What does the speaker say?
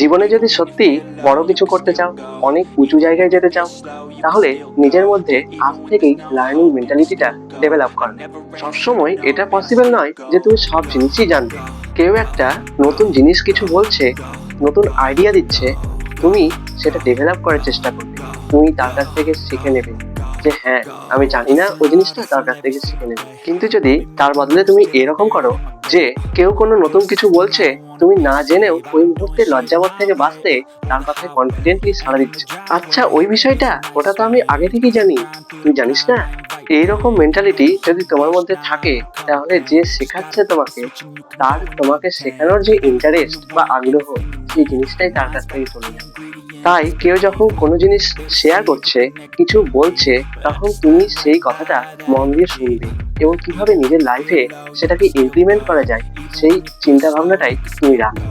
জীবনে যদি সত্যি বড় কিছু করতে চাও, অনেক উঁচু জায়গায় যেতে চাও, তাহলে নিজের মধ্যে আজ থেকেই লার্নিং মেন্টালিটিটা ডেভেলপ করো। সবসময় এটা পসিবল নয় যে তুমি সব জিনিসই জানবে। কেউ একটা নতুন জিনিস কিছু বলছে, নতুন আইডিয়া দিচ্ছে, তুমি সেটা ডেভেলপ করার চেষ্টা করবে। তুমি তার কাছ থেকে শিখে নেবে যে হ্যাঁ, আমি জানি না ওই জিনিসটা, তার কাছ থেকে শিখে নেবে। কিন্তু যদি তার বদলে তুমি এরকম করো যে কেউ কোনো নতুন কিছু বলছে, তুমি না জেনেও ওই মুহূর্তে লজ্জাবোধ থেকে বাঁচতে তার কথায় কনফিডেন্টলি সাড়া দিচ্ছে, আচ্ছা ওই বিষয়টা, ওটা তো আমি আগে থেকেই জানি, তুই জানিস না। এইরকম মেন্টালিটি যদি তোমার মধ্যে থাকে, তাহলে যে শেখাচ্ছে তোমাকে, তার তোমাকে শেখানোর যে ইন্টারেস্ট বা আগ্রহ, সেই জিনিসটাই তার কাছ থেকে চলে যাবে। তাই কেউ যখন কোনো জিনিস শেয়ার করছে, কিছু বলছে, তখন তুমি সেই কথাটা মন দিয়ে শুনবে এবং কিভাবে নিজের লাইফে সেটাকে ইমপ্লিমেন্ট করা যায়, সেই চিন্তা ভাবনাটাই তুমি রাখবে।